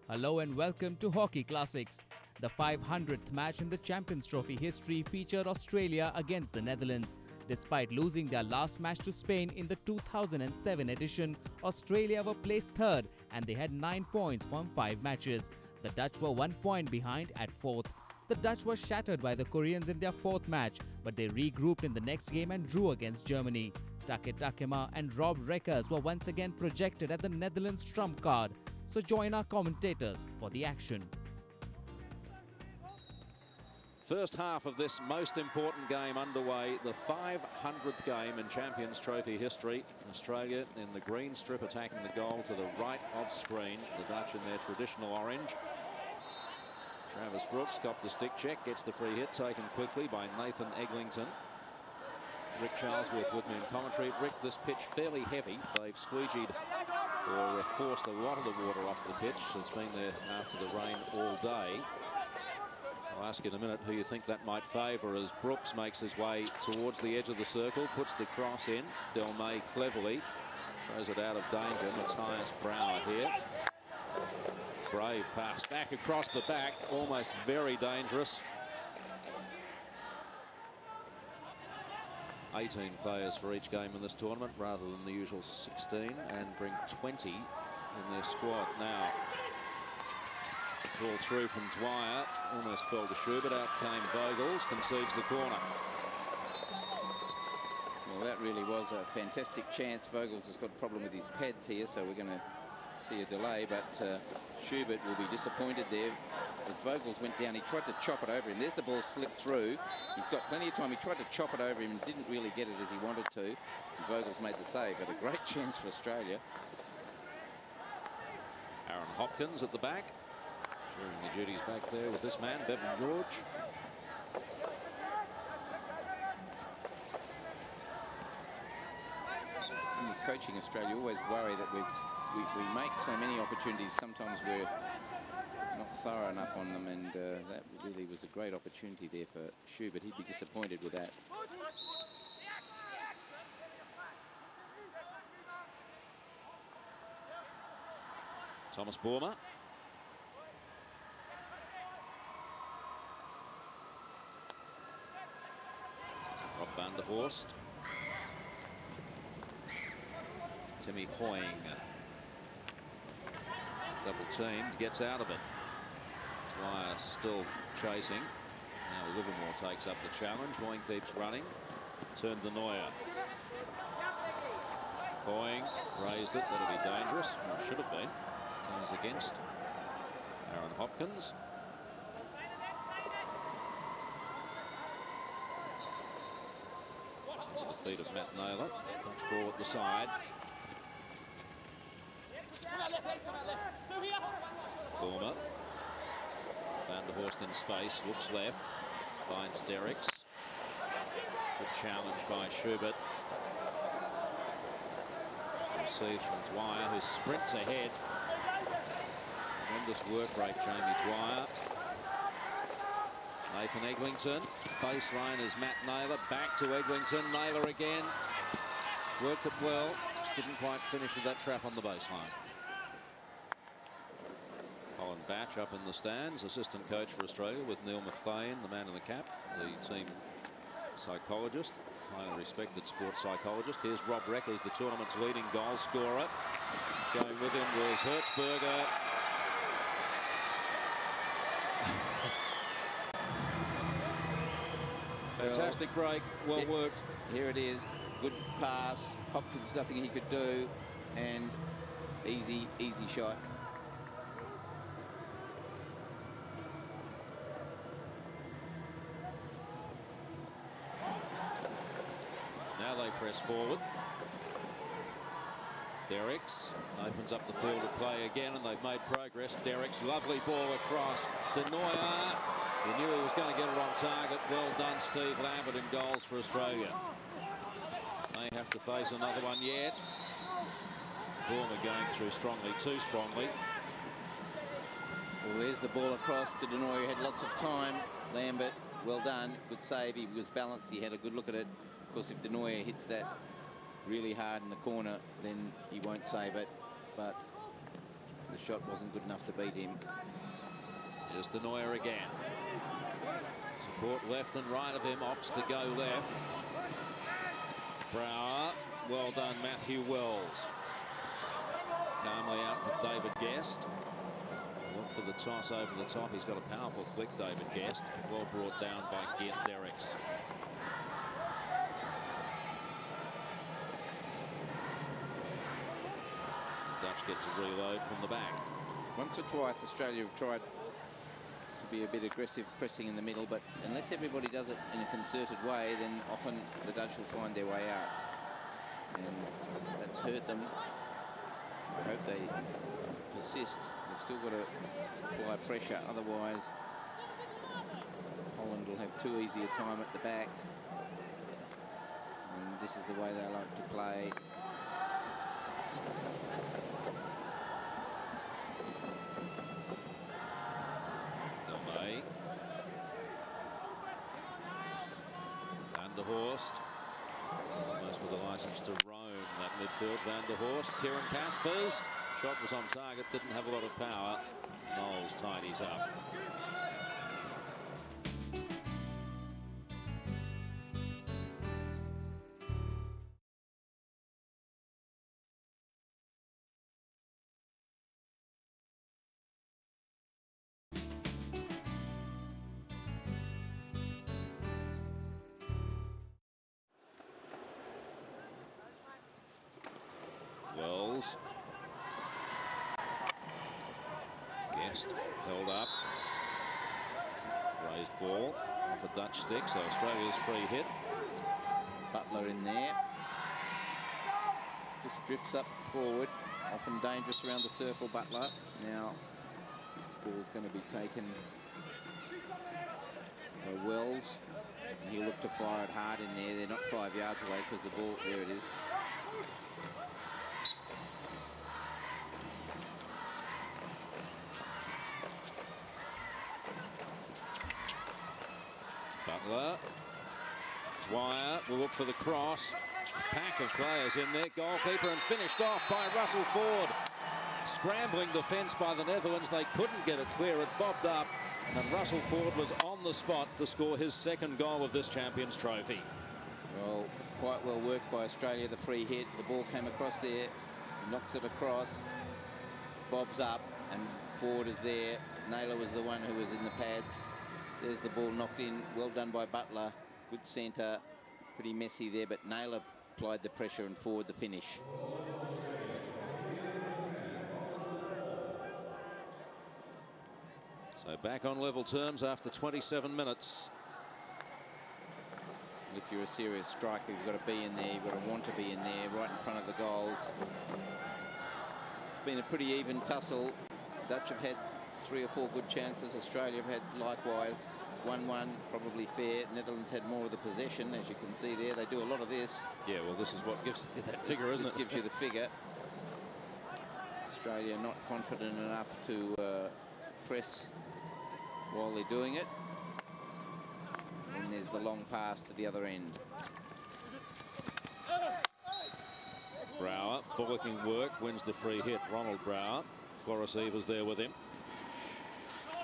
Hello and welcome to Hockey Classics. The 500th match in the Champions Trophy history featured Australia against the Netherlands. Despite losing their last match to Spain in the 2007 edition, Australia were placed third and they had 9 points from 5 matches. The Dutch were 1 point behind at fourth. The Dutch were shattered by the Koreans in their fourth match, but they regrouped in the next game and drew against Germany. Take Takema and Rob Reckers were once again projected at the Netherlands' trump card. So join our commentators for the action. First half of this most important game underway, the 500th game in Champions Trophy history. Australia in the green strip attacking the goal to the right of screen. The Dutch in their traditional orange. Travis Brooks copped the stick check, gets the free hit taken quickly by Nathan Eglinton. Rick Charlesworth with me in commentary. Rick, this pitch fairly heavy. They've squeegeed or forced a lot of the water off the pitch. It's been there after the rain all day. I'll ask you in a minute who you think that might favour as Brooks makes his way towards the edge of the circle, puts the cross in. Del May cleverly throws it out of danger. Matthias Brauer here. Brave pass back across the back, almost very dangerous. 18 players for each game in this tournament rather than the usual 16, and bring 20 in their squad now. Ball through from Dwyer, almost fell to Schubert, out came Vogels, concedes the corner. Well, that really was a fantastic chance. Vogels has got a problem with his pads here, so we're going to see a delay, but Schubert will be disappointed there. As Vogels went down, he tried to chop it over him. There's the ball slipped through. He's got plenty of time. He tried to chop it over him, didn't really get it as he wanted to. And Vogels made the save, but a great chance for Australia. Aaron Hopkins at the back, sharing the duties back there with this man, Bevan George. When you're coaching Australia, you always worry that we make so many opportunities. Sometimes we're not thorough enough on them, and that really was a great opportunity there for Schubert. He'd be disappointed with that. Thomas Boerma. Rob van der Horst. Timmy Hoying. Double teamed, gets out of it. Dwyer still chasing. Now Livermore takes up the challenge. Hoying keeps running. Turned to Neuer. Hoying raised it. That'll be dangerous. Well, should have been. Goes against Aaron Hopkins. The feet of Matt Naylor. Touch ball at the side. Boerma. Van der Horst in space, looks left, finds Derricks. Good challenge by Schubert. Receives from Dwyer, who sprints ahead. Tremendous work rate, Jamie Dwyer. Nathan Eglinton. Baseline is Matt Naylor. Back to Eglinton. Naylor again. Worked it well. Just didn't quite finish with that trap on the baseline. Colin Batch up in the stands, assistant coach for Australia with Neil McLean, the man in the cap, the team psychologist, highly respected sports psychologist. Here's Rob Reckers, the tournament's leading goal scorer. Going with him was Hertzberger. Fantastic break, well worked. Here it is, good pass. Hopkins, nothing he could do, and easy shot. Now they press forward. Derricks opens up the field of play again, and they've made progress. Derricks, lovely ball across. De Nooijer, he knew he was going to get it on target. Well done, Steve Lambert, in goals for Australia. They have to face another one yet. Boerma going through strongly, too strongly. Well, there's the ball across to De Nooijer. He had lots of time. Lambert, well done, good save. He was balanced. He had a good look at it. Of course, if De Nooijer hits that really hard in the corner, then he won't save it. But the shot wasn't good enough to beat him. Here's De Nooijer again. Support left and right of him, opts to go left. Brouwer, well done, Matthew Wells. Calmly out to David Guest. Look for the toss over the top. He's got a powerful flick, David Guest. Well brought down by Gert Derricks. Dutch get to reload from the back. Once or twice Australia have tried to be a bit aggressive pressing in the middle, but unless everybody does it in a concerted way, then often the Dutch will find their way out. And that's hurt them. I hope they persist. They've still got to apply pressure, otherwise Holland will have too easy a time at the back. And this is the way they like to play. Delay. Van der Horst. Almost with a license to roam that midfield. Van der Horst, Kieran Caspers. Shot was on target, didn't have a lot of power. Knowles tidies up. Wells. Guest held up. Raised ball off a Dutch stick, so Australia's free hit. Butler in there. Just drifts up forward. Often dangerous around the circle, Butler. Now this ball's going to be taken by Wells. And he'll look to fire it hard in there. They're not 5 yards away because the ball, there it is. Butler. Dwyer will look for the cross. Pack of players in there. Goalkeeper and finished off by Russell Ford. Scrambling defence by the Netherlands. They couldn't get it clear. It bobbed up. And Russell Ford was on the spot to score his second goal of this Champions Trophy. Well, quite well worked by Australia. The free hit. The ball came across there. He knocks it across. Bobs up. And Ford is there. Naylor was the one who was in the pads. There's the ball knocked in. Well done by Butler. Good centre. Pretty messy there, but Naylor applied the pressure and Ford the finish. So back on level terms after 27 minutes. If you're a serious striker, you've got to be in there. You've got to want to be in there, right in front of the goals. It's been a pretty even tussle. Dutch have had 3 or 4 good chances. Australia have had likewise. 1-1, probably fair. Netherlands had more of the possession, as you can see there. They do a lot of this. Yeah, well, this is what gives that figure, isn't it? This gives you the figure. Australia not confident enough to press while they're doing it. And there's the long pass to the other end. Brouwer, bullocking work, wins the free hit. Ronald Brouwer. Floris Evers there with him.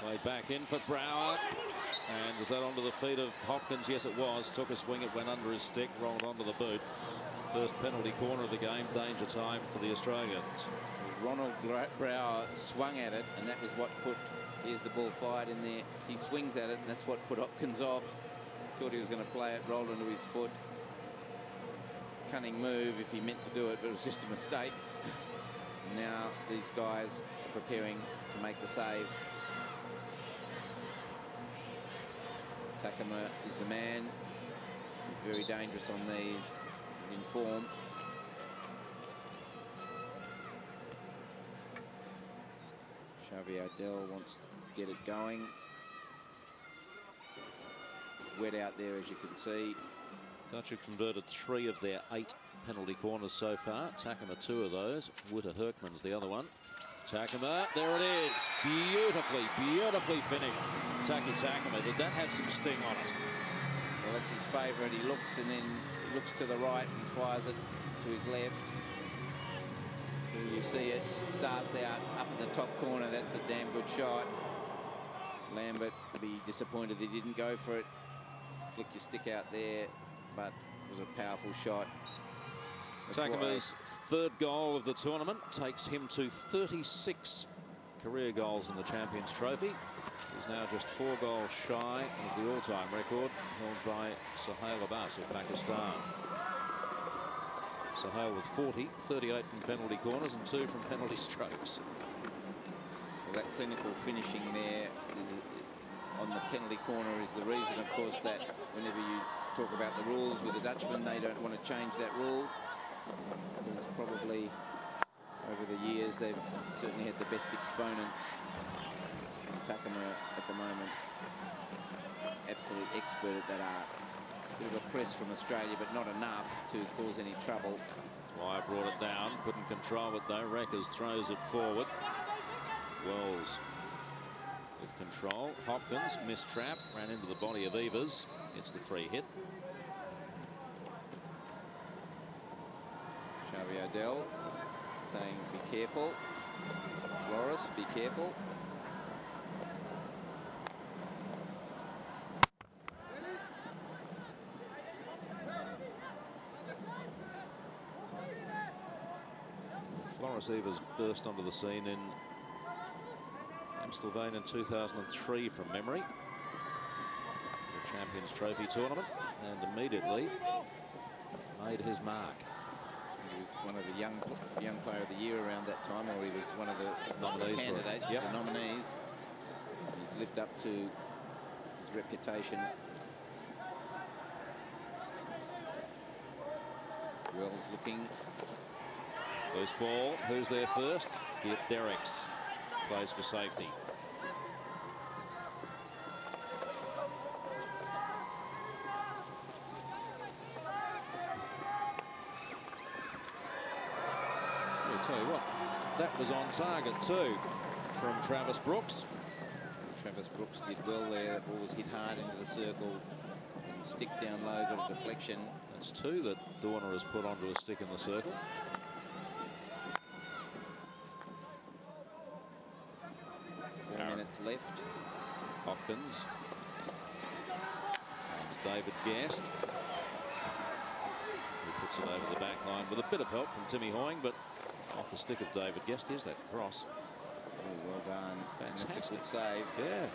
Played back in for Brouwer. And was that onto the feet of Hopkins? Yes, it was. Took a swing, it went under his stick, rolled onto the boot. First penalty corner of the game, danger time for the Australians. Ronald Brouwer swung at it, and that was what put, here's the ball fired in there. He swings at it, and that's what put Hopkins off. Thought he was going to play it, rolled into his foot. Cunning move if he meant to do it, but it was just a mistake. Now these guys are preparing to make the save. Takema is the man. He's very dangerous on these. He's in form. Xavier Ardell wants to get it going. It's wet out there, as you can see. Dutch have converted 3 of their 8 penalty corners so far. Takema 2 of those. Witter Herkman's the other one. Takema, there it is. Beautifully finished. Taki Takema. Did that have some sting on it? Well, that's his favourite. He looks and then he looks to the right and fires it to his left. Here you see it, starts out up in the top corner. That's a damn good shot. Lambert will be disappointed he didn't go for it. Flick your stick out there, but it was a powerful shot. Takema's third goal of the tournament takes him to 36 career goals in the Champions Trophy. He's now just 4 goals shy of the all-time record held by Sohail Abbas of Pakistan. Sohail with 40, 38 from penalty corners and 2 from penalty strokes. Well, that clinical finishing there on the penalty corner is the reason, of course, that whenever you talk about the rules with the Dutchman, they don't want to change that rule. Because probably over the years they've certainly had the best exponents. Takema at the moment, absolute expert at that art. Bit of a press from Australia, but not enough to cause any trouble. Wire brought it down, couldn't control it though. Reckers throws it forward. Wells with control. Hopkins missed trap, ran into the body of Evers. Gets the free hit. Xavi Odell saying, be careful. Loris, be careful. Floris Evers burst onto the scene in Amstelveen in 2003 from memory. The Champions Trophy tournament, and immediately made his mark. He was one of the young player of the year around that time, or he was one of the candidates, yep, the nominees. He's lived up to his reputation. Wells looking. Loose ball. Who's there first? Geert Derricks plays for safety. I'll tell you what, that was on target too from Travis Brooks. Travis Brooks did well there. That ball was hit hard into the circle and stick down low, got a deflection. That's 2 that Dorner has put onto a stick in the circle. Left. Hopkins. There's David Guest. He puts it over the back line with a bit of help from Timmy Hoying, but off the stick of David Guest. Here's that cross. Oh, well done. Fantastic. That's a good save. Yeah.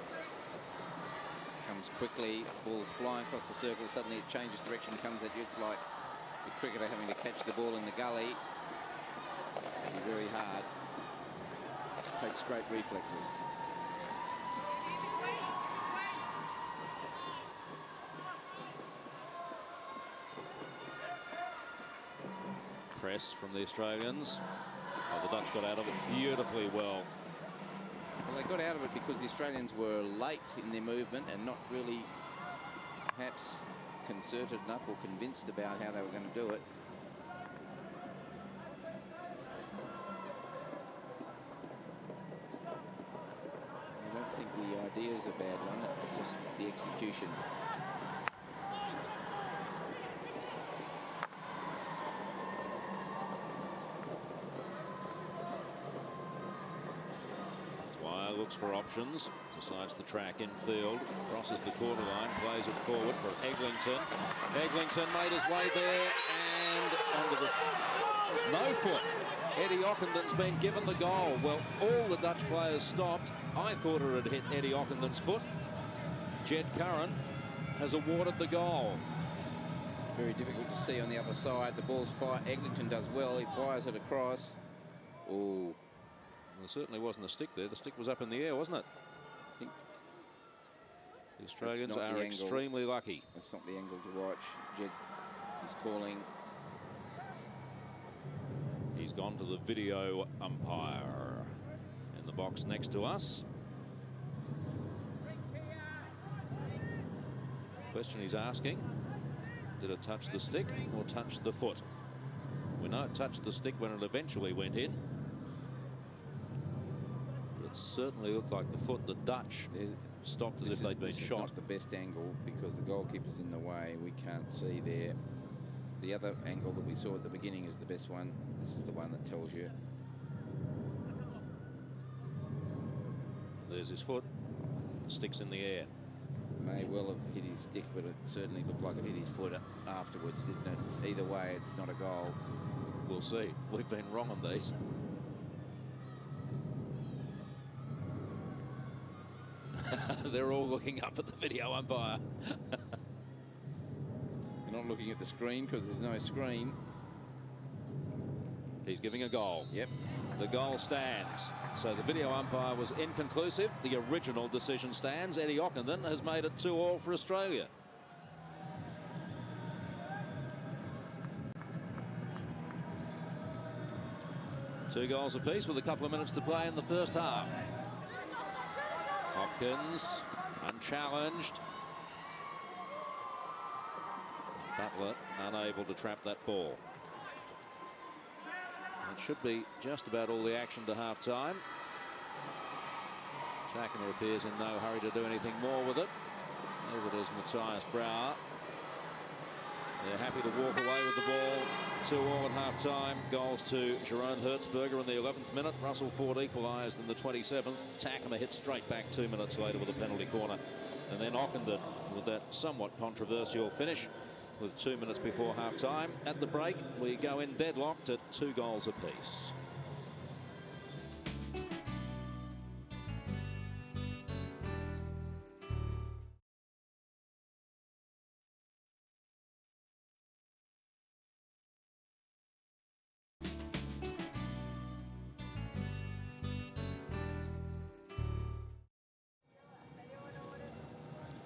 Comes quickly. Ball's flying across the circle. Suddenly it changes direction, comes at you. It's like the cricketer having to catch the ball in the gully. Very hard. Takes great reflexes. Press from the Australians. Oh, the Dutch got out of it beautifully well. Well, they got out of it because the Australians were late in their movement and not really perhaps concerted enough or convinced about how they were going to do it. I don't think the idea is a bad one, it's just the execution. Looks for options, decides to track infield, crosses the quarter line, plays it forward for Eglinton. Eglinton made his way there and onto the no foot. Eddie Ockendon's been given the goal. Well, all the Dutch players stopped. I thought it had hit Eddie Ockendon's foot. Jed Curran has awarded the goal. Very difficult to see on the other side. The ball's fired. Eglinton does well. He fires it across. Oh. There certainly wasn't a stick there. The stick was up in the air, wasn't it? I think the Australians are extremely lucky. That's not the angle to watch. Jed is calling. He's gone to the video umpire in the box next to us. Question he's asking, did it touch the stick or touch the foot? We know it touched the stick when it eventually went in. Certainly looked like the foot. The Dutch stopped as if they'd been shot. This is not the best angle because the goalkeeper's in the way. We can't see there. The other angle that we saw at the beginning is the best one. This is the one that tells you There's his foot. Sticks in the air. May well have hit his stick, but it certainly looked like it hit his foot afterwards, didn't it? Either way, it's not a goal. We'll see. We've been wrong on these. They're all looking up at the video umpire. You're not looking at the screen because there's no screen. He's giving a goal. Yep. The goal stands. So the video umpire was inconclusive. The original decision stands. Eddie Ockenden has made it 2-2 for Australia. Two goals apiece with a couple of minutes to play in the first half. Hopkins unchallenged. Butler unable to trap that ball. It should be just about all the action to half-time. Chakma appears in no hurry to do anything more with it. Over it is Matthias Brauer. They're happy to walk away with the ball. 2-2 at half-time. Goals to Jerome Hertzberger in the 11th minute. Russell Ford equalised in the 27th. Chakma hit straight back 2 minutes later with a penalty corner. And then Ockenden with that somewhat controversial finish with 2 minutes before half-time. At the break, we go in deadlocked at 2 goals apiece.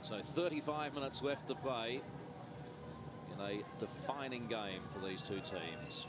So 35 minutes left to play in a defining game for these two teams.